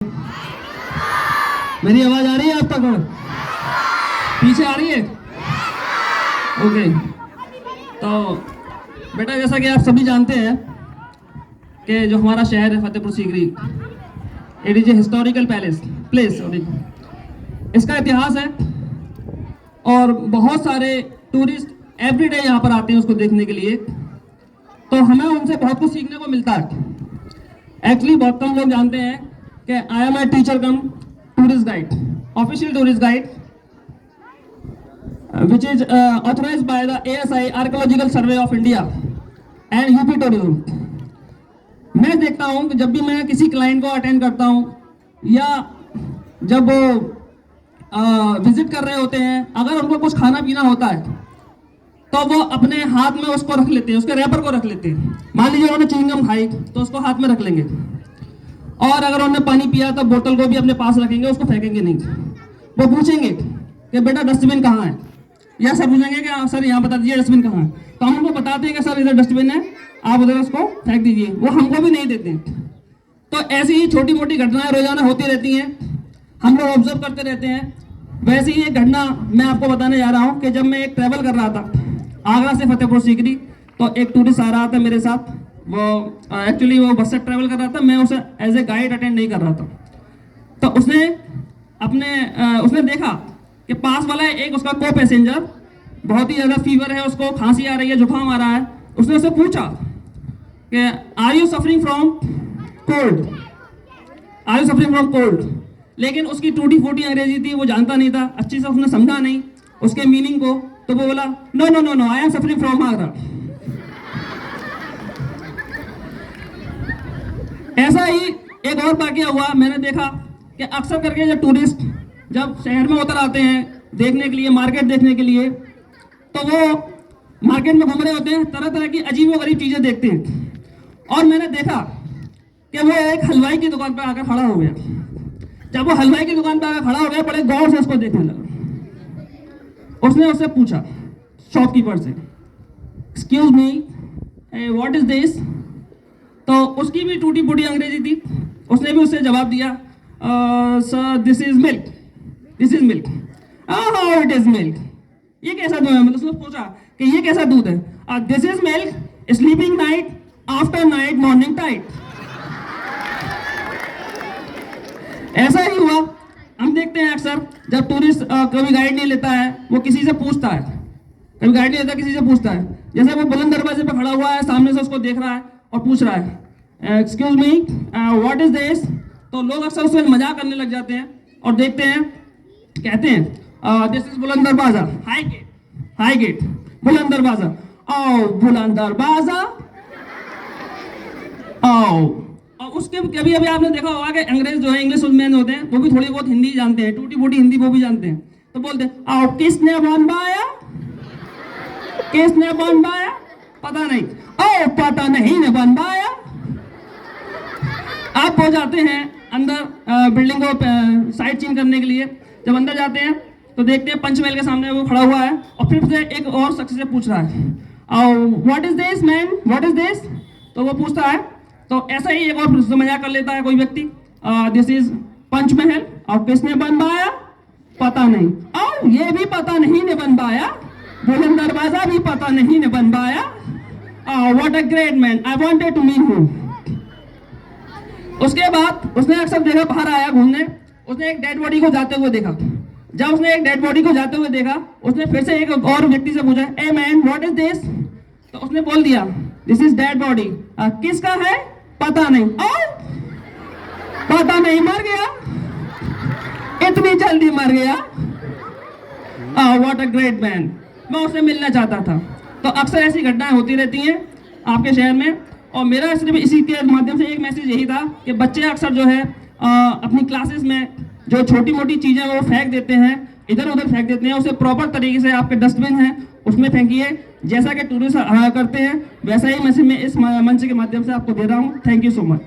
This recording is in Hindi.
मेरी आवाज आ रही है आप तक? पीछे आ रही है? ओके। तो बेटा, जैसा कि आप सभी जानते हैं कि जो हमारा शहर है Fatehpur Sikri, it is a historical place. इसका इतिहास है और बहुत सारे टूरिस्ट एवरीडे यहाँ पर आते हैं उसको देखने के लिए। तो हमें उनसे बहुत कुछ सीखने को मिलता है। एक्चुअली बहुत कम लोग जानते हैं कि I am a teacher cum tourist guide, official tourist guide, which is authorized by the ASI Archaeological Survey of India and UP Tourism। मैं देखता हूँ कि जब भी मैं किसी क्लाइंट को अटेंड करता हूँ या जब वो विजिट कर रहे होते हैं, अगर उनको कुछ खाना पीना होता है तो वो अपने हाथ में उसको रख लेते हैं, उसके रैपर को रख लेते हैं। मान लीजिए उन्होंने च्युइंगम खाई तो उसको हाथ में रख लेंगे, और अगर उन्होंने पानी पिया तो बोतल को भी अपने पास रखेंगे, उसको फेंकेंगे नहीं। वो पूछेंगे कि बेटा डस्टबिन कहाँ है, या सर पूछेंगे कि सर यहाँ बता दीजिए डस्टबिन कहाँ है। तो हम उनको बताते हैं कि सर इधर डस्टबिन है, आप उधर उसको फेंक दीजिए। वो हमको भी नहीं देते। तो ऐसी ही छोटी मोटी घटनाएं रोजाना होती रहती हैं, हम लोग ऑब्जर्व करते रहते हैं। वैसे ही एक घटना मैं आपको बताने जा रहा हूँ कि जब मैं एक ट्रैवल कर रहा था आगरा से फतेहपुर सीकरी, तो एक टूरिस्ट आ रहा था मेरे साथ। वो एक्चुअली वो बस से ट्रैवल कर रहा था, मैं उसे एज ए गाइड अटेंड नहीं कर रहा था। तो उसने देखा कि पास वाला एक उसका को पैसेंजर बहुत ही ज़्यादा फीवर है, उसको खांसी आ रही है, जुकाम आ रहा है। उसने उससे पूछा कि are you suffering from cold, are you suffering from cold. लेकिन उसकी टूटी फूटी अंग्रेजी थी, वो जानता नहीं था, अच्छी से उसने समझा नहीं उसके मीनिंग को। तो वो बोला no no no no, I am suffering from Agra. ऐसा ही एक और वाकया हुआ। मैंने देखा कि अक्सर करके जब टूरिस्ट जब शहर में उतर आते हैं देखने के लिए, मार्केट देखने के लिए, तो वो मार्केट में घूम रहे होते हैं, तरह तरह की अजीब व गरीब चीजें देखते हैं। और मैंने देखा कि वो एक हलवाई की दुकान पर आकर खड़ा हो गया। जब वो हलवाई की दुकान पर आकर खड़ा हो गया, बड़े गौर से उसको देखने लगा। उसने उससे पूछा शॉपकीपर से, excuse me what is this. तो उसकी भी टूटी फूटी अंग्रेजी थी, उसने भी उससे जवाब दिया sir this is milk, this is milk. How it is milk, ये कैसा दूध है। मतलब उसने पूछा कि ये कैसा दूध है। This is milk sleeping night after night morning tight. ऐसा ही हुआ। हम देखते हैं अक्सर जब टूरिस्ट कभी गाइड नहीं लेता है, वो किसी से पूछता है, कभी गाइड नहीं लेता किसी से पूछता है। जैसे वो बुलंद दरवाजे पे खड़ा हुआ है, सामने से उसको देख रहा है और पूछ रहा है excuse me what is this. तो लोग अक्सर उससे मजाक करने लग जाते हैं और देखते हैं, कहते हैं दिस इज बुलंद दरवाजा, हाई गेट बुलंद दरवाजा। ओ बुलंद दरवाजा ओ। और उसके कभी अभी आपने देखा होगा कि अंग्रेज जो है, इंग्लिश मैन होते हैं, वो भी थोड़ी बहुत हिंदी जानते हैं, टूटी फूटी हिंदी वो भी जानते हैं। तो बोलते हैं आओ किसने बनवाया, किसने बनवाया, पता नहीं, ओ पता नहीं ने बनवाया। आप हो जाते हैं अंदर बिल्डिंग को साइड सीन करने के लिए। जब अंदर जाते हैं तो देखते हैं पंचमहल के सामने वो खड़ा हुआ है और फिर से एक और शख्स से पूछ रहा है what is this man, what is this. तो वो पूछता है, तो ऐसा ही एक और मजाक कर लेता है कोई व्यक्ति, दिस इज पंचमहल, और किसने बनवाया, पता नहीं, और ये भी पता नहीं ने बनवाया, बुलंद दरवाजा भी पता नहीं ने बनवाया। What a great man, I wanted to meet him. उसके बाद उसने अक्सर देखा, बाहर आया घूमने, उसने एक डेड बॉडी को जाते हुए देखा। जब उसने एक डेड बॉडी को जाते हुए देखा, उसने फिर से एक और व्यक्ति से पूछा a man what is this. तो उसने बोल दिया दिस इज डेड बॉडी। किसका है, पता नहीं, और पता नहीं, मर गया, इतनी जल्दी मर गया। व्हाट अ ग्रेट मैन, मैं उससे मिलना चाहता था। तो अक्सर ऐसी घटनाएं होती रहती हैं आपके शहर में। और मेरा सिर्फ इसी के माध्यम से एक मैसेज यही था कि बच्चे अक्सर जो है अपनी क्लासेस में जो छोटी मोटी चीज़ें वो फेंक देते हैं, इधर उधर फेंक देते हैं। उसे प्रॉपर तरीके से आपके डस्टबिन है उसमें फेंकिए, जैसा कि टूरिस्ट करते हैं वैसा ही मैसेज मैं इस मंच के माध्यम से आपको दे रहा हूँ। Thank you so much.